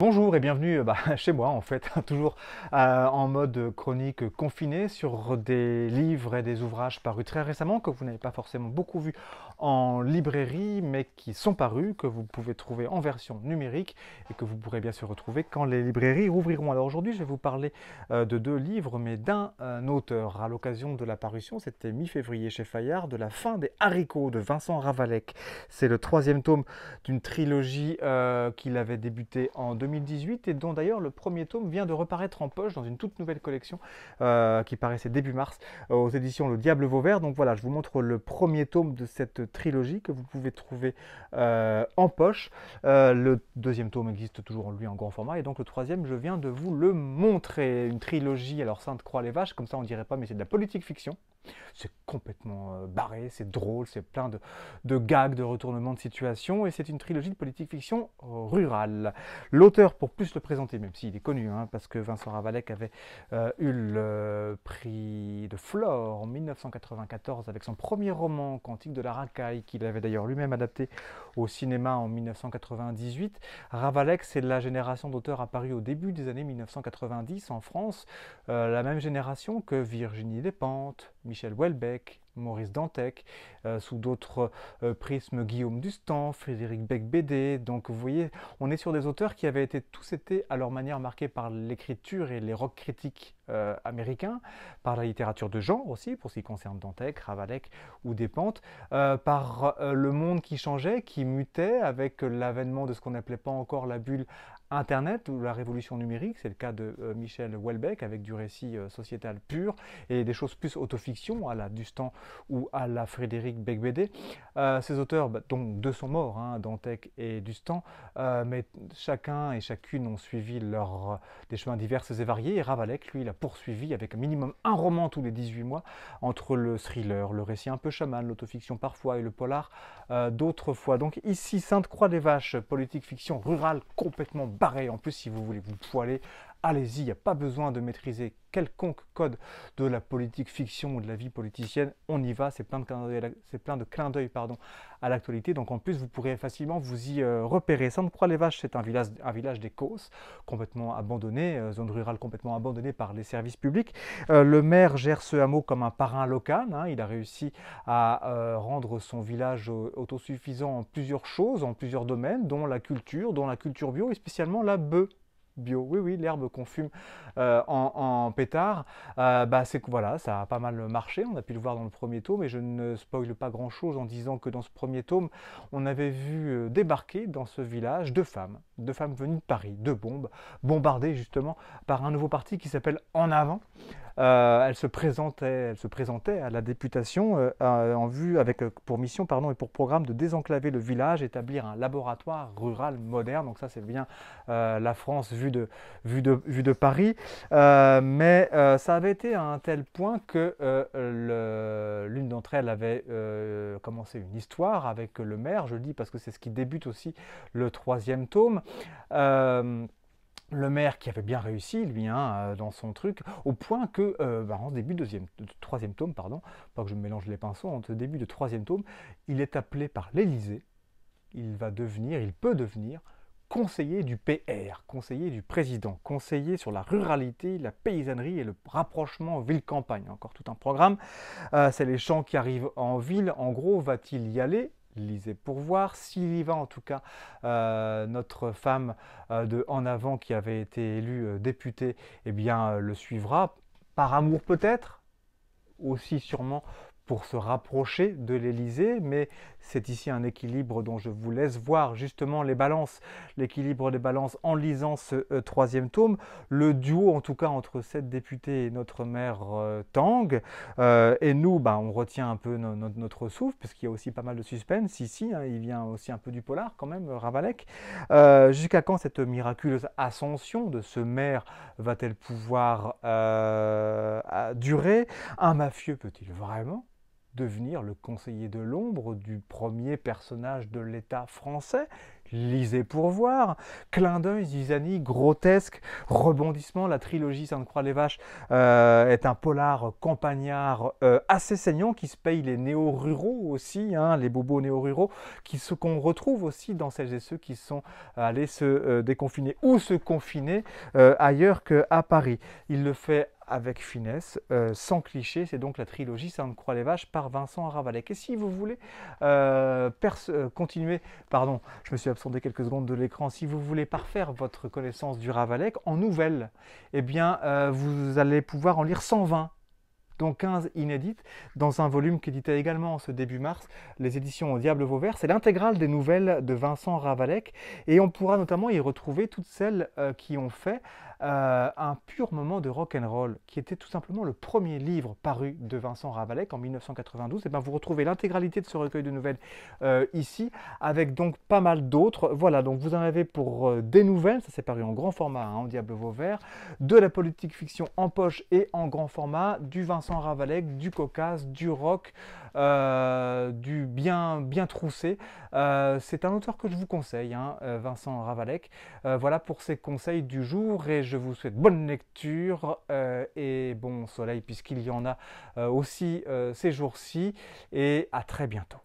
Bonjour et bienvenue chez moi en fait, toujours en mode chronique confinée sur des livres et des ouvrages parus très récemment que vous n'avez pas forcément beaucoup vus en librairie mais qui sont parus, que vous pouvez trouver en version numérique et que vous pourrez bien sûr retrouver quand les librairies rouvriront. Alors aujourd'hui je vais vous parler de deux livres mais d'un auteur à l'occasion de la parution, c'était mi-février chez Fayard, de La fin des haricots de Vincent Ravalec. C'est le troisième tome d'une trilogie qu'il avait débutée en 2018 et dont d'ailleurs le premier tome vient de reparaître en poche dans une toute nouvelle collection qui paraissait début mars aux éditions Le Diable Vauvert. Donc voilà, je vous montre le premier tome de cette trilogie que vous pouvez trouver en poche. Le deuxième tome existe toujours lui en grand format et donc le troisième, je viens de vous le montrer. Une trilogie, alors Sainte-Croix-les-Vaches, comme ça on dirait pas, mais c'est de la politique fiction. C'est complètement barré, c'est drôle, c'est plein de gags, de retournements de situation, et c'est une trilogie de politique-fiction rurale. L'auteur, pour plus le présenter, même s'il est connu, parce que Vincent Ravalec avait eu le prix de Flore en 1994 avec son premier roman, Cantique de la racaille, qu'il avait d'ailleurs lui-même adapté au cinéma en 1998. Ravalec, c'est la génération d'auteurs apparus au début des années 1990 en France, la même génération que Virginie Despentes, Michel Houellebecq, Maurice Dantec, sous d'autres prismes, Guillaume Dustan, Frédéric Beigbeder. Donc vous voyez, on est sur des auteurs qui avaient tous été à leur manière marqués par l'écriture et les rock critiques américains, par la littérature de genre aussi, pour ce qui concerne Dantec, Ravalec ou Despentes, par le monde qui changeait, qui mutait avec l'avènement de ce qu'on n'appelait pas encore la bulle Internet ou la révolution numérique. C'est le cas de Michel Houellebecq avec du récit sociétal pur et des choses plus autofiction à la Dustan ou à la Frédéric Beigbeder. Ces auteurs, donc deux sont morts, Dantec et Dustan, mais chacun et chacune ont suivi des chemins divers et variés. Et Ravalec, lui, il a poursuivi avec un minimum un roman tous les 18 mois entre le thriller, le récit un peu chaman, l'autofiction parfois et le polar d'autres fois. Donc ici, Sainte-Croix-des-Vaches, politique fiction rurale complètement barrée. En plus, si vous voulez vous poiler, allez-y, il n'y a pas besoin de maîtriser quelconque code de la politique fiction ou de la vie politicienne, on y va, c'est plein de clins d'œil à l'actualité, donc en plus vous pourrez facilement vous y repérer. Sainte-Croix-les-Vaches, c'est un village des Causses, complètement abandonné, zone rurale complètement abandonnée par les services publics. Le maire gère ce hameau comme un parrain local, il a réussi à rendre son village autosuffisant en plusieurs choses, en plusieurs domaines, dont la culture bio et spécialement la bœuf bio. Oui, oui, l'herbe qu'on fume en pétard. C'est que voilà, ça a pas mal marché. On a pu le voir dans le premier tome, et je ne spoile pas grand-chose en disant que dans ce premier tome, on avait vu débarquer dans ce village deux femmes venues de Paris, deux bombes, bombardées justement par un nouveau parti qui s'appelle En Avant. Elle se présentait à la députation en vue avec pour mission et pour programme de désenclaver le village, établir un laboratoire rural moderne. Donc ça c'est bien la France vue de Paris. Mais ça avait été à un tel point que l'une d'entre elles avait commencé une histoire avec le maire. Je le dis parce que c'est ce qui débute aussi le troisième tome. Le maire qui avait bien réussi, lui, dans son truc, au point que, en début de troisième tome, pardon, pas que je me mélange les pinceaux, en début de troisième tome, il est appelé par l'Élysée, il peut devenir conseiller du PR, conseiller du président, conseiller sur la ruralité, la paysannerie et le rapprochement ville-campagne. Encore tout un programme. C'est les champs qui arrivent en ville. En gros, va-t-il y aller? Lisez pour voir. S'il y va, en tout cas, notre femme de En Avant qui avait été élue députée, eh bien, le suivra. Par amour peut-être, aussi sûrement pour se rapprocher de l'Élysée, mais c'est ici un équilibre dont je vous laisse voir justement les balances, l'équilibre des balances en lisant ce troisième tome. Le duo en tout cas entre cette députée et notre maire Tang, et nous, on retient un peu notre souffle, puisqu'il y a aussi pas mal de suspense ici, il vient aussi un peu du polar quand même, Ravalec. Jusqu'à quand cette miraculeuse ascension de ce maire va-t-elle pouvoir durer? Un mafieux peut-il vraiment devenir le conseiller de l'ombre du premier personnage de l'État français? lisez pour voir. Clin d'œil, zizanie, grotesque, rebondissement. La trilogie Sainte-Croix-les-Vaches est un polar campagnard assez saignant qui se paye les néo-ruraux aussi, hein, les bobos néo-ruraux, qu'on retrouve aussi dans celles et ceux qui sont allés se déconfiner ou se confiner ailleurs qu'à Paris. Il le fait avec finesse, sans cliché. C'est donc la trilogie Sainte-Croix-les-Vaches par Vincent Ravalec. Et si vous voulez continuer, pardon, je me suis absenté quelques secondes de l'écran, si vous voulez parfaire votre connaissance du Ravalec en nouvelles, eh bien, vous allez pouvoir en lire 120. Donc 15 inédites, dans un volume qu'éditait également en ce début mars les éditions au Diable Vauvert. C'est l'intégrale des nouvelles de Vincent Ravalec et on pourra notamment y retrouver toutes celles qui ont fait un pur moment de rock'n'roll, qui était tout simplement le premier livre paru de Vincent Ravalec en 1992. Et bien vous retrouvez l'intégralité de ce recueil de nouvelles ici, avec donc pas mal d'autres. Voilà, donc vous en avez pour des nouvelles, ça s'est paru en grand format, hein, au Diable Vauvert, de la politique fiction en poche et en grand format, du Vincent Ravalec, du cocasse, du rock, du bien troussé. C'est un auteur que je vous conseille, hein, Vincent Ravalec. Voilà pour ces conseils du jour et je vous souhaite bonne lecture et bon soleil puisqu'il y en a aussi ces jours-ci et à très bientôt.